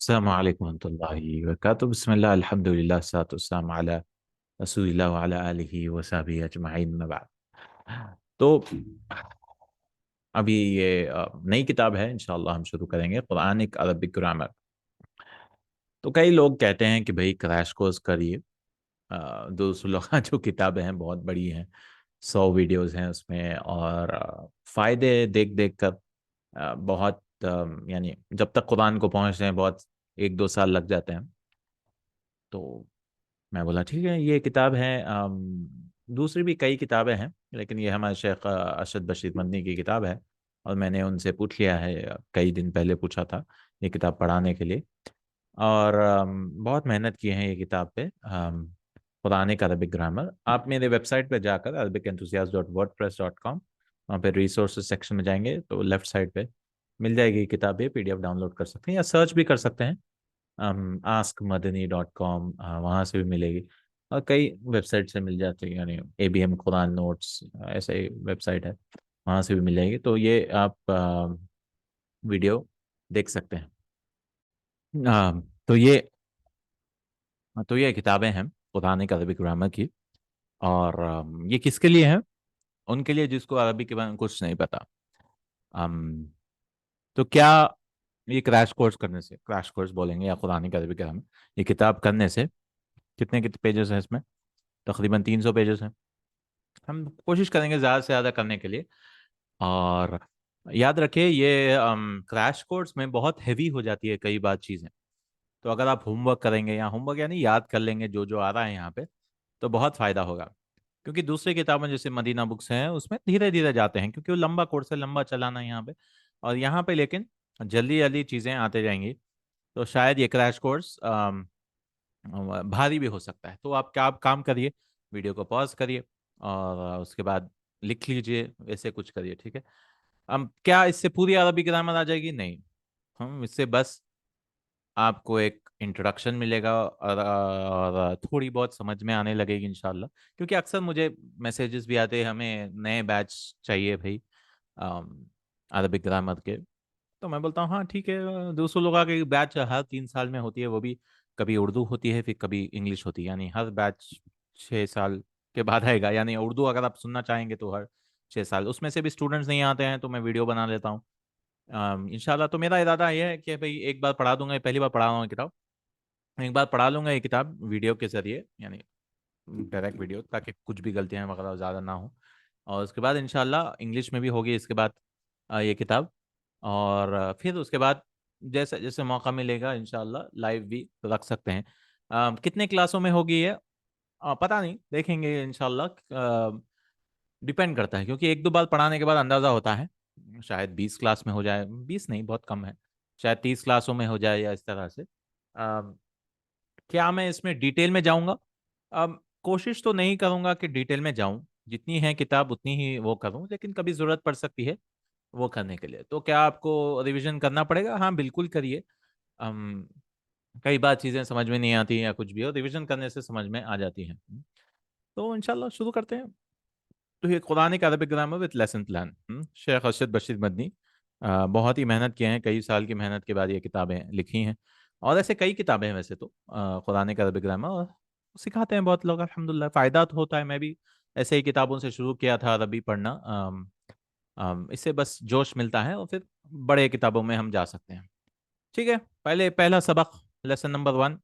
السلام عليكم ورحمة الله وبركاته. بسم الله الحمد لله والصلاة والسلام على رسول الله وعلى آله وصحبه أجمعين ما بعد. تو ابھی یہ نئی کتاب ہے، انشاءاللہ ہم شروع کریں گے قرآنک عربک گرامر. تو کئی لوگ کہتے ہیں کہ بھئی کریش کورس کریے. دوسرے لوگ جو کتابیں ہیں بہت بڑی ہیں، 100 ویڈیوز ہیں اس میں، اور فائدے دیکھ دیکھ کر بہت یعنی جب تک قرآن کو پہنچتے ہیں بہت 1-2 سال لگ جاتے ہیں. تو میں بولا ٹھیک ہے، یہ کتاب ہے. دوسری بھی کئی کتابیں ہیں، لیکن یہ ہمارے شیخ ارشد بشیر مدنی کی کتاب ہے، اور میں نے ان سے پوچھ لیا ہے، کئی دن پہلے پوچھا تھا یہ کتاب پڑھانے کے لیے. اور بہت محنت کی ہے یہ کتاب پہ. قرآنک عربک گرامر آپ میرے ویب سائٹ پہ جا کر arabicenthusiast.wordpress.com، وہاں پہ ریسورسز سیکشن میں جائیں گے تو لیفٹ سائڈ پہ مل جائے گی کتاب. یہ PDF ڈاؤن لوڈ کر سکتے ہیں یا سرچ بھی کر سکتے ہیں askmadani.com، وہاں سے بھی ملے گی. اور کئی ویب سائٹ سے مل جاتی ہے، یعنی ABM قرآن نوٹس ایسے ویب سائٹ ہے، وہاں سے بھی مل جائے گی. تو یہ آپ ویڈیو دیکھ سکتے ہیں. تو یہ کتابیں ہیں قرآنک عربک گرامر کی. اور یہ کس کے لیے ہے؟ ان کے لیے جس کو عربی کے بارے میں کچھ نہیں پتا. تو کیا یہ کریش کورس کرنے سے، کریش کورس بولیں گے یا قرآنک عربک گرامر، یہ کتاب کرنے سے کتنے پیجز ہیں اس میں؟ تقریباً 300 پیجز ہیں. ہم کوشش کریں گے زیادہ سے زیادہ کرنے کے لیے. اور یاد رکھیں یہ کریش کورس میں بہت ہیوی ہو جاتی ہے کئی بار چیزیں. تو اگر آپ ہوم ورک کریں گے، یا ہوم ورک یعنی یاد کر لیں گے جو آ رہا ہے یہاں پہ، تو بہت فائدہ ہوگا. کیونکہ دوسری کتابیں جیسے مدینہ بکس ہیں اس میں دھیرے دھیرے جاتے ہیں، کیونکہ وہ لمبا کورس ہے، لمبا چلانا ہے یہاں پہ. اور یہاں پہ لیکن جلدی جلدی چیزیں آتے جائیں گی. تو شاید یہ کریش کورس بھاری بھی ہو سکتا ہے. تو آپ کام کریے، ویڈیو کو پاز کریے اور اس کے بعد لکھ لیجئے، ایسے کچھ کریے. ٹھیک ہے. کیا اس سے پوری عربی گرامر آ جائے گی؟ نہیں. ہم اس سے بس آپ کو ایک انٹروڈکشن ملے گا، اور تھوڑی بہت سمجھ میں آنے لگے گی انشاءاللہ. کیونکہ اکثر مجھے میسیجز بھی آتے ہیں ہمیں نئے بیچ چاہیے بھائی عربک گرامر کے. تو میں بولتا ہوں ہاں ٹھیک ہے، دوسروں لوگوں کی بیچ ہر 3 سال میں ہوتی ہے، وہ بھی کبھی اردو ہوتی ہے پھر کبھی انگلش ہوتی ہے، یعنی ہر بیچ 6 سال کے بعد آئے گا. یعنی اردو اگر آپ سننا چاہیں گے تو ہر 6 سال. اس میں سے بھی اسٹوڈنٹس نہیں آتے ہیں تو میں ویڈیو بنا لیتا ہوں انشاءاللہ. تو میرا ارادہ یہ ہے کہ بھئی ایک بار پڑھا دوں گا، پہلی بار پڑھا رہا ہوں کتاب، ایک بار پڑھا لوں گا یہ کتاب ویڈیو کے ذریعے، یعنی ڈائریکٹ ویڈیو، تاکہ کچھ بھی غلطیاں وغیرہ زیادہ نہ ہوں. اور اس کے بعد انشاءاللہ انگلش میں بھی ہوگی اس کے بعد یہ کتاب. اور پھر اس کے بعد جیسے جیسے موقع ملے گا انشاءاللہ لائیو بھی رکھ سکتے ہیں. کتنے کلاسوں میں ہوگی یہ پتہ نہیں، دیکھیں گے انشاءاللہ. ڈیپینڈ کرتا ہے، کیونکہ 1-2 بار پڑھانے کے بعد اندازہ ہوتا ہے. شاید 20 کلاس میں ہو جائے، 20 نہیں بہت کم ہے، شاید 30 کلاسوں میں ہو جائے یا اس طرح سے. کیا میں اس میں ڈیٹیل میں جاؤں گا؟ اب کوشش تو نہیں کروں گا کہ ڈیٹیل میں جاؤں، جتنی ہے کتاب اتنی ہی وہ کروں، لیکن کبھی ضرورت پڑ سکتی ہے وہ کرنے کے لیے. تو کیا آپ کو ریویژن کرنا پڑے گا؟ ہاں بالکل کریے. کئی بار چیزیں سمجھ میں نہیں آتی یا کچھ بھی ہو، ریویژن کرنے سے سمجھ میں آ جاتی ہیں. تو انشاءاللہ شروع کرتے ہیں. تو یہ Quranic Arabic grammar with lesson plan, شیخ ارشد بشیر مدنی بہت ہی محنت کیے ہیں، کئی سال کی محنت کے بعد یہ کتابیں لکھی ہیں. اور ایسے کئی کتابیں ہیں ویسے تو قرآنک عربک گرامر، اور سکھاتے ہیں بہت لوگ الحمدللہ، فائدہ تو ہوتا ہے. میں بھی ایسے ہی کتابوں سے شروع کیا تھا عربی پڑھنا. اس سے بس جوش ملتا ہے، اور پھر بڑے کتابوں میں ہم جا سکتے ہیں. ٹھیک ہے. پہلا سبق لیسن نمبر 1،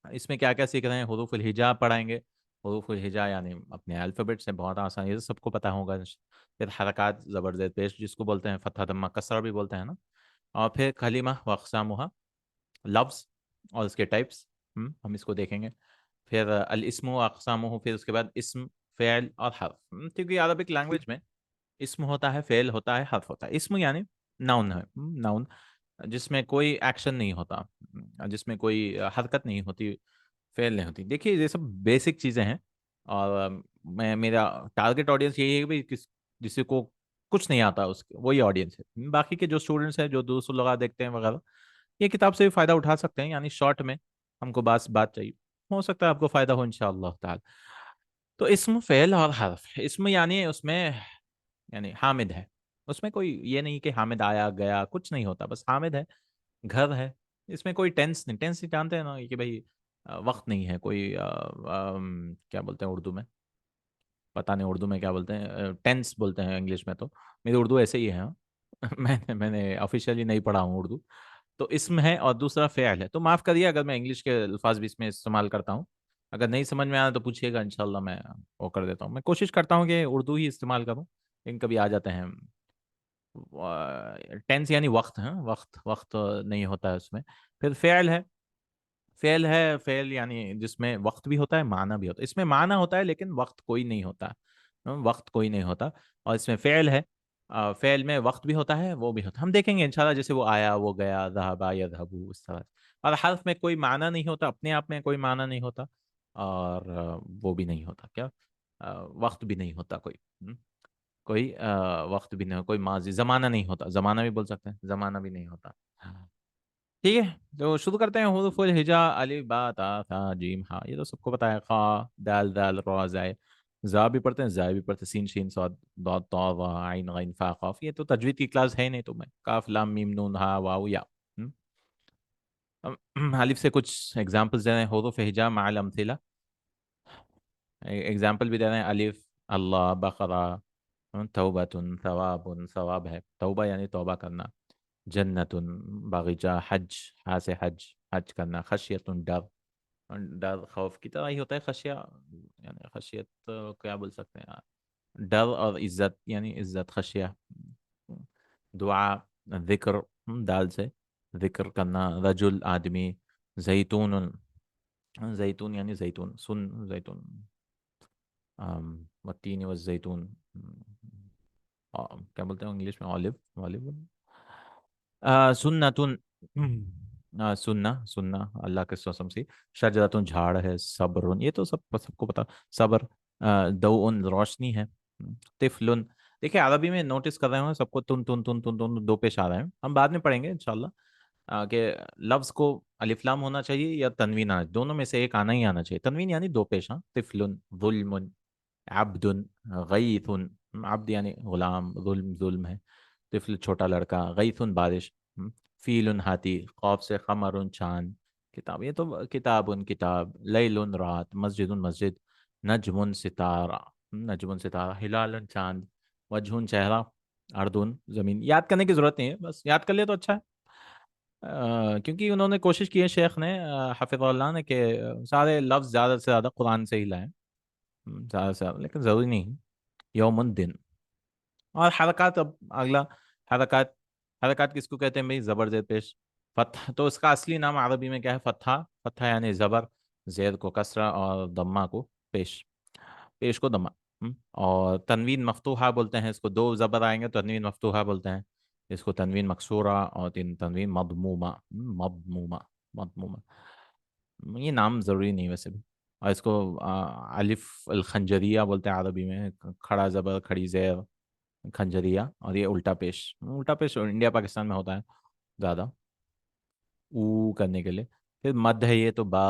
اس میں کیا کیا سیکھ رہے ہیں؟ حروف الہجا پڑھائیں گے. حروف الہجا یعنی اپنے الفابیٹ سے بہت آسان، یہ سب کو پتہ ہوگا. پھر حرکات زبر زیر پیش جس کو بولتے ہیں، فتحہ ضمہ کسرہ بھی بولتے ہیں نا. اور پھر کلمہ و اقسامها، لفظ اور اس کے ٹائپس، ہم اس کو دیکھیں گے. پھر الاسم و اقسامہ، پھر اس کے بعد اسم، فعل اور حرف. کیونکہ عربک لینگویج میں اسم ہوتا ہے، فعل ہوتا ہے، حرف ہوتا ہے. اسم یعنی ناؤن ہے، ناؤن جس میں کوئی ایکشن نہیں ہوتا، جس میں کوئی حرکت نہیں ہوتی، فیل نہیں ہوتی. دیکھیے یہ سب بیسک چیزیں ہیں. اور میرا ٹارگٹ آڈینس یہی ہے کہ جس کو کچھ نہیں آتا وہی آڈینس ہے. باقی کے جو اسٹوڈنٹس ہیں جو دوسروں لگا دیکھتے ہیں وغیرہ، یہ کتاب سے بھی فائدہ اٹھا سکتے ہیں. یعنی شارٹ میں ہم کو بات چاہیے، ہو سکتا ہے آپ کو فائدہ ہو انشاءاللہ تعالی. تو اسم، فعل اور حرف. اسم یعنی اس میں یعنی حامد ہے، اس میں کوئی یہ نہیں کہ حامد آیا گیا، کچھ نہیں ہوتا، بس حامد ہے، گھر ہے، اس میں کوئی ٹینس نہیں، ٹینس جانتے ہیں نا کہ بھائی وقت نہیں ہے کوئی، کیا بولتے ہیں اردو میں، پتہ نہیں اردو میں کیا بولتے ہیں، ٹینس بولتے ہیں انگلش میں، تو میری اردو ایسے ہی ہے ہاں۔ میں نے آفیشیلی نہیں پڑھا ہوں اردو، تو اسم ہے اور دوسرا فعل ہے، تو معاف کریے اگر میں انگلش کے الفاظ بھی اس میں استعمال کرتا ہوں، اگر نہیں سمجھ میں آنا تو پوچھیے گا، انشاءاللہ میں وہ کر دیتا ہوں، میں کوشش کرتا ہوں کہ اردو ہی استعمال کروں، لیکن کبھی آ جاتے ہیں ٹینس یعنی وقت، ہے وقت، وقت نہیں ہوتا ہے اس میں۔ پھر فعل ہے، فعل ہے، فعل یعنی جس میں وقت بھی ہوتا ہے معنی بھی ہوتا ہے، اس میں معنی ہوتا ہے لیکن وقت کوئی نہیں ہوتا، وقت کوئی نہیں ہوتا، اور اس میں فعل ہے، فعل میں وقت بھی ہوتا ہے وہ بھی ہوتا ہے، ہم دیکھیں گے انشاءاللہ، جیسے وہ آیا، وہ گیا، ذہبا یذهبو، اس طرح، اور حرف میں کوئی معنی نہیں ہوتا، اپنے آپ میں کوئی معنی نہیں ہوتا، اور وہ بھی نہیں ہوتا کیا، وقت بھی نہیں ہوتا کوئی، کوئی وقت بھی نہیں، کوئی ماضی زمانہ نہیں ہوتا، زمانہ بھی بول سکتے ہیں، زمانہ بھی نہیں ہوتا۔ ٹھیک ہے، تو شروع کرتے ہیں، حروف الہجا، الف با تا ثا جیم ہا، یہ تو سب کو پتا ہے، خا، دال دال را زائے، زا بھی پڑھتے ہیں، زائے بھی پڑھتے ہیں، سین شین صاد ضاد طا ظا عین غین فا قاف، یہ تو تجوید کی کلاس ہے ہی نہیں، تو میں کاف لام میم نون ہا واو یا، الف سے کچھ ایگزامپلس دے رہے ہیں، حروف ہجا مع الامثلہ، ایگزامپل بھی دے رہے ہیں، الف اللہ، بقرہ، توبۃ، ثواب، ثواب ہے، توبہ یعنی توبہ کرنا، جنت، باغیچہ، حج، ہاں سے حج، حج کرنا، خشیت، ڈر، ڈر خوف کی طرح ہی ہوتا ہے خشیہ، یعنی خشیت کیا بول سکتے ہیں، ڈر اور عزت یعنی عزت، خشیہ، دعا، ذکر، دال سے ذکر کرنا، رجل آدمی، زیتون، زیتون یعنی زیتون، سن زیتون، والتین والزیتون، کیا بولتے ہیں انگلش میں، اولیو، اولیو، سنتن، سننا، سننا اللہ کے قسم سے، شجرتن جھاڑ ہے، صبر، یہ تو سب کو پتا، صبر، دوءن روشنی ہے، طفلن، دیکھیں عربی میں نوٹس کر رہے ہوں سب کو تن تن تن تن تن دو پیش آ رہے ہیں، ہم بعد میں پڑھیں گے انشاءاللہ، کہ لفظ کو الف لام ہونا چاہیے یا تنوین آنا، دونوں میں سے ایک آنا ہی آنا چاہیے، تنوین یعنی دو پیش، ہاں، طفلن، ظلم، عبد، غیث، عبد یعنی غلام، ظلم ظلم ہے، طفل چھوٹا لڑکا، غیث بارش، فیل ہاتھی، خوف سے، قمر چاند، کتاب، یہ تو کتاب کتاب، لیل رات، مسجد مسجد، نجم ستارہ، نجم ستارہ، ہلال چاند، وجہ چہرہ، اردن زمین، یاد کرنے کی ضرورت نہیں ہے، بس یاد کر لے تو اچھا ہے، کیونکہ انہوں نے کوشش کی ہے شیخ نے، حفظ اللہ نے، کہ سارے لفظ زیادہ سے زیادہ قرآن سے ہی لائیں، زیادہ سے زیادہ، لیکن ضروری نہیں ہے، یوم دن، اور حرکات، اب اگلا، حرکات، حرکات کس کو کہتے ہیں بھائی، زبر زیر پیش، فتح، تو اس کا اصلی نام عربی میں کیا ہے، فتحہ، فتحہ یعنی زبر، زیر کو کسرہ اور دمہ کو پیش، پیش کو دمہ، اور تنوین مفتوحہ بولتے ہیں اس کو، دو زبر آئیں گے تو تنوین مفتوحہ بولتے ہیں، اس کو تنوین مکسورہ اور تنوین مضمومہ، مضمومہ، مضمومہ، یہ نام ضروری نہیں ویسے بھی، اور اس کو الف الخنجریہ بولتے ہیں عربی میں، کھڑا زبر، کھڑی زیر، کھنجریہ، اور یہ الٹا پیش، الٹا پیش انڈیا پاکستان میں ہوتا ہے زیادہ، او کرنے کے لیے، پھر مد ہے، یہ تو با،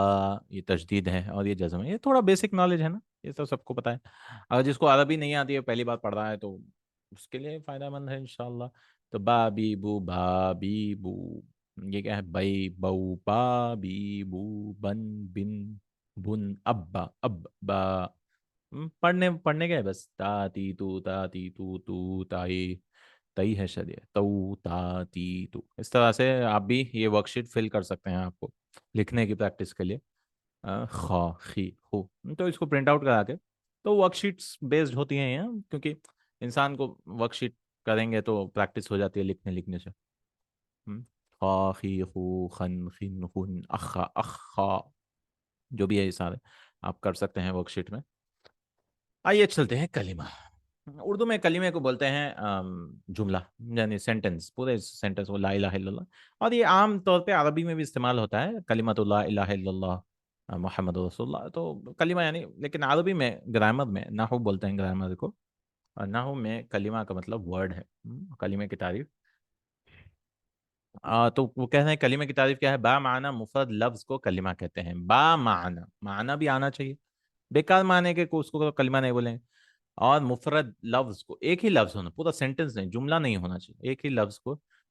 یہ تشدید ہے، اور یہ جزم ہے، یہ تھوڑا بیسک نالج ہے نا، یہ تو سب کو پتا ہے، اگر جس کو عربی نہیں آتی ہے پہلی بار پڑھ رہا ہے تو اس کے لیے فائدہ مند ہے انشاءاللہ، تو با بی بو، با بی بو، یہ کیا ہے، بئی بو، با بی بو، بن بن، بن، ابا، اب با، پڑھنے گئے بس، تا تی تو تائی، تئی ہے شاید، تو تا تی تو، اس طرح سے آپ بھی یہ ورک شیٹ فل کر سکتے ہیں، آپ کو لکھنے کی پریکٹس کے لیے، خا، خی، خو، تو اس کو پرنٹ آؤٹ کرا کے، تو ورک شیٹس بیسڈ ہوتی ہیں یہ، کیونکہ انسان کو ورک شیٹ کریں گے تو پریکٹس ہو جاتی ہے لکھنے لکھنے سے، خا، خی، خو، خن، خن، خن، اخا، اخا، جو بھی ہے یہ سارے آپ کر سکتے ہیں ورک شیٹ میں۔ آئیے چلتے ہیں کلمہ، اردو میں کلمے کو بولتے ہیں جملہ، یعنی سینٹنس، پورے سینٹنس وہ لا الہ الا اللہ، اور یہ عام طور پہ عربی میں بھی استعمال ہوتا ہے، کلمۃ لا الہ الا اللہ محمد رسول اللہ، تو کلمہ یعنی، لیکن عربی میں گرامر میں نحو بولتے ہیں گرامر کو، اور نحو میں کلمہ کا مطلب ورڈ ہے، کلمے کی تعریف، تو وہ کہتے ہیں کلمے کی تعریف کیا ہے، با معنی مفرد لفظ کو کلمہ کہتے ہیں، با معنی، معنی بھی آنا چاہیے، بیکار معنی کے کو اس کو کلمہ نہیں بولیں، اور مفرد لفظ کو، ایک ہی لفظ ہونا، پورا سینٹنس نہیں، جملہ نہیں ہونا چاہیے، ایک ہی لفظ کو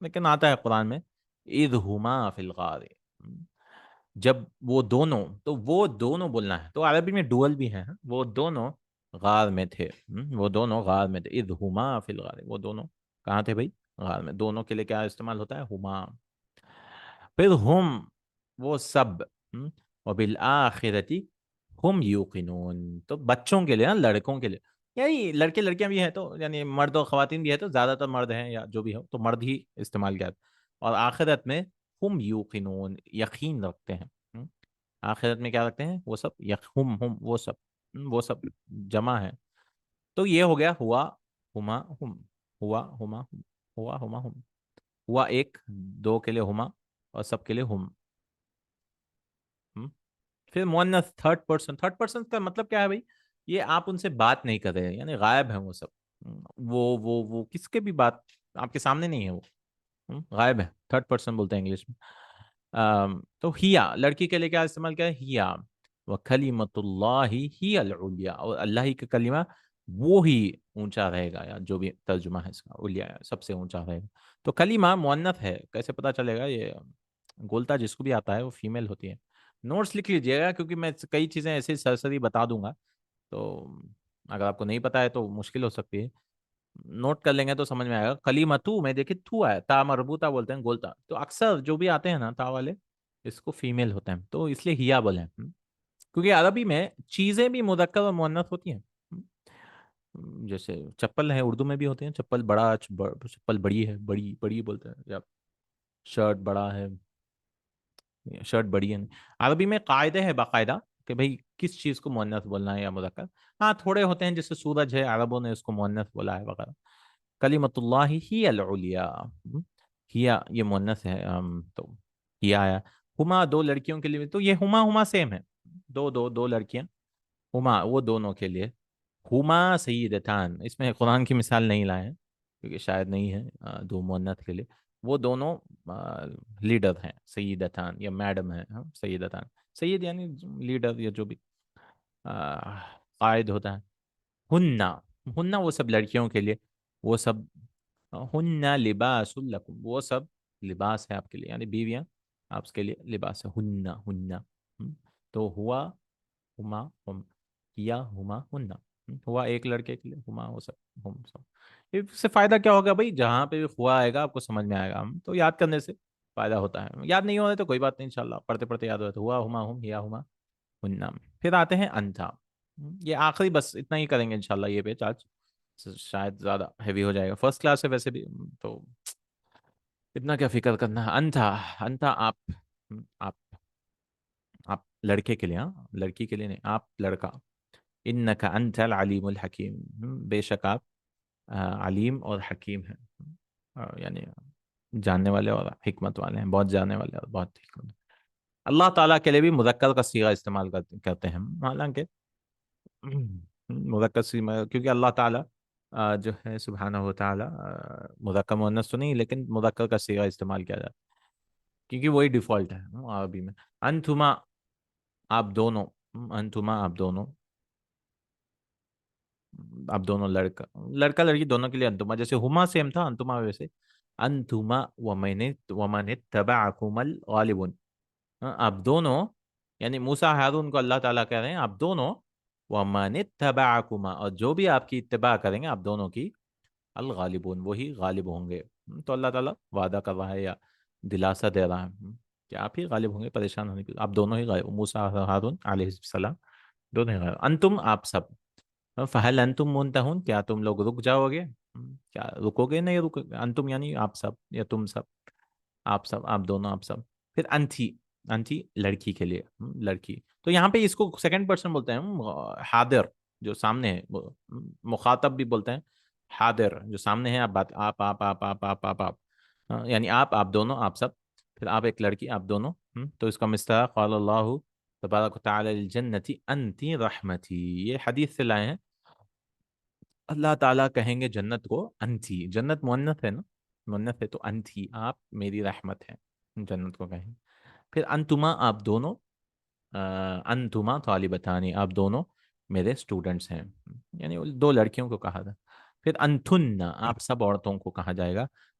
لیکن آتا ہے قرآن میں اذ ہما فی الغار، جب وہ دونوں، تو وہ دونوں بولنا ہے، تو عربی میں ڈوئل بھی ہے، وہ دونوں غار میں تھے، وہ دونوں غار میں تھے، اذ ہما فی الغار، وہ دونوں کہاں تھے بھائی؟ غار میں۔ دونوں کے لیے کیا استعمال ہوتا ہے؟ ہما۔ پھر ہم، وہ سب، وبالآخرتی ہم یوقنون، تو بچوں کے لیے نا، لڑکوں کے لیے، یعنی لڑکے لڑکیاں بھی ہیں تو، یعنی مرد اور خواتین بھی ہے تو زیادہ تر مرد ہیں یا جو بھی ہو تو مرد ہی استعمال کیا ہے۔ اور آخرت میں ہم یوقنون، یقین رکھتے ہیں، آخرت میں کیا رکھتے ہیں؟ وہ سب، ہم وہ سب، وہ سب جمع ہے۔ تو یہ ہو گیا ہوا ہما ہم، ہوا ہما ہم، ہوا ہما ہم، ہوا ایک، دو کے لیے ہما، اور سب کے لیے ہم۔ پھر مؤنث تھرڈ پرسن، تھرڈ پرسن کا مطلب کیا ہے بھائی؟ یہ آپ ان سے بات نہیں کر رہے، یعنی غائب ہیں وہ سب، وہ کس کے بھی بات آپ کے سامنے نہیں ہے، وہ غائب ہے، تھرڈ پرسن بولتے ہیں انگلش میں۔ تو ہیا، لڑکی کے لیے کیا استعمال کیا ہے؟ ہیا، وَكَلِمَةُ اللَّهِ هِيَ الْعُلْيَا، اور اللہ ہی کا کلمہ وہ ہی اونچا رہے گا، یا جو بھی ترجمہ ہے اس کا، علیا سب سے اونچا رہے گا۔ تو کلمہ مؤنث ہے، کیسے پتا چلے گا؟ یہ گولتا جس کو بھی آتا ہے وہ فیمیل ہوتی ہے۔ نوٹس لکھ لیجئے گا، کیونکہ میں کئی چیزیں ایسے سرسری بتا دوں گا، تو اگر آپ کو نہیں پتا ہے تو مشکل ہو سکتی ہے، نوٹ کر لیں گے تو سمجھ میں آئے گا۔ کلیمتو میں دیکھیں تھو ہے، تا مربوطہ بولتے ہیں گولتا، تو اکثر جو بھی آتے ہیں نا تا والے، اس کو فیمیل ہوتے ہیں، تو اس لیے ہیا بولیں، کیونکہ عربی میں چیزیں بھی مذکر اور مؤنث ہوتی ہیں، جیسے چپل ہے اردو میں بھی ہوتے ہیں، چپل بڑا، چپل بڑی ہے، بڑی بڑی بولتے ہیں، یا شرٹ بڑا ہے، شرٹ بڑی ہے۔ عربی میں قاعدے ہے باقاعدہ کہ بھئی کس چیز کو مؤنث بولنا ہے یا مذکر۔ ہاں تھوڑے ہوتے ہیں، جیسے سورج ہے، عربوں نے اس کو مؤنث بولا ہے وغیرہ۔ کلمۃ اللہ ہی العلیا، ہیا یہ مؤنث ہے، تو ہیا آیا۔ ہما دو لڑکیوں کے لیے، تو یہ ہما ہما سیم ہے، دو دو دو لڑکیاں، ہما وہ دونوں کے لیے، ہما سیدتان، اس میں قرآن کی مثال نہیں لائے ہیں کیونکہ شاید نہیں ہے، دو مؤنث کے لیے، وہ دونوں لیڈر ہیں، سیدتان یا میڈم ہیں، سیدتان، سید یعنی لیڈر یا جو بھی قائد ہوتا ہے۔ ہننا، ہننا وہ سب لڑکیوں کے لیے، وہ سب، ہننا لباس لکم، وہ سب لباس ہے آپ کے لیے، یعنی بیویاں آپ کے لیے لباس ہے، ہننا ہننا۔ تو ہوا ہما ہم، کیا ہما ہننا، ہوا ایک لڑکے کے لیے، ہما وہ سب، ہم سب۔ اس سے فائدہ کیا ہوگا بھائی؟ جہاں پہ بھی ہوا آئے گا آپ کو سمجھ میں آئے گا، تو یاد کرنے سے فائدہ ہوتا ہے، یاد نہیں ہو رہا تو کوئی بات نہیں، انشاءاللہ پڑھتے پڑھتے یاد ہوتا ہے، ہوا ہما ہم، یا ہما ہننا۔ پھر آتے ہیں انتھا، یہ آخری، بس اتنا ہی کریں گے انشاءاللہ یہ پیج آج، شاید زیادہ ہیوی ہو جائے گا، فرسٹ کلاس ہے ویسے بھی، تو اتنا کیا فکر کرنا ہے۔ انتھا، انتھا آپ، آپ آپ لڑکے کے لیے، ہاں لڑکی کے لیے نہیں، آپ لڑکا، انک انت العلیم الحکیم، بے شک آپ علیم اور حکیم ہیں، یعنی جاننے والے اور حکمت والے ہیں، بہت جاننے والے اور بہت حکمت۔ اللہ تعالیٰ کے لیے بھی مذکر کا صیغہ استعمال کرتے ہیں ہم، حالانکہ مذکر صیغہ، کیونکہ اللہ تعالیٰ جو ہے سبحانہ و تعالیٰ، مذکر مؤنث تو نہیں، لیکن مذکر کا صیغہ استعمال کیا جاتا ہے کیونکہ وہی ڈیفالٹ ہے عربی میں۔ انتما آپ دونوں، انتما آپ دونوں، آپ دونوں لڑکا، لڑکا لڑکی دونوں کے لیے انتما، جیسے ہما سیم تھا، انتما ویسے انتما ومن اتبعکم الغالبون، آپ دونوں، یعنی موسیٰ ہارون کو اللہ تعالیٰ کہہ رہے ہیں آپ دونوں، ومن اتبعکما، اور جو بھی آپ کی اتباع کریں گے آپ دونوں کی، الغالبون وہی غالب ہوں گے۔ تو اللہ تعالیٰ وعدہ کر رہا ہے یا دلاسا دے رہا ہے کہ آپ ہی غالب ہوں گے، پریشان ہونے کی، آپ دونوں ہی غالب، موسیٰ ہارون علیہ السلام دونوں ہی غالب۔ انتم آپ سب، فہل انتم منتہون، کیا تم لوگ رک جاؤ گے؟ کیا رکو گے؟ نہیں رکو گے، انتم یعنی آپ سب یا تم سب، آپ سب، آپ دونوں، آپ سب۔ پھر انتھی، انتھی لڑکی کے لیے، لڑکی، تو یہاں پہ اس کو سیکنڈ پرسن بولتے ہیں، حاضر جو سامنے ہے، مخاطب بھی بولتے ہیں، حاضر جو سامنے ہے، آپ بات، آپ، یعنی آپ دونوں، آپ سب، پھر آپ ایک لڑکی، آپ دونوں، تو اس کا مصداق قال اللہ تبارک و تعالی للجنتی انتی رحمتی، یہ حدیث سے لائے ہیں، اللہ تعالیٰ کہیں گے جنت کو انتی، جنت مؤنث ہے نا، مؤنث ہے تو انتی آپ میری رحمت ہے، جنت کو کہیں گے۔ پھر انتما آپ دونوں، انتما طالبتانی آپ دونوں میرے اسٹوڈنٹس ہیں، یعنی دو لڑکیوں کو کہا تھا۔ پھر انتن آپ سب عورتوں کو کہا جائے گا،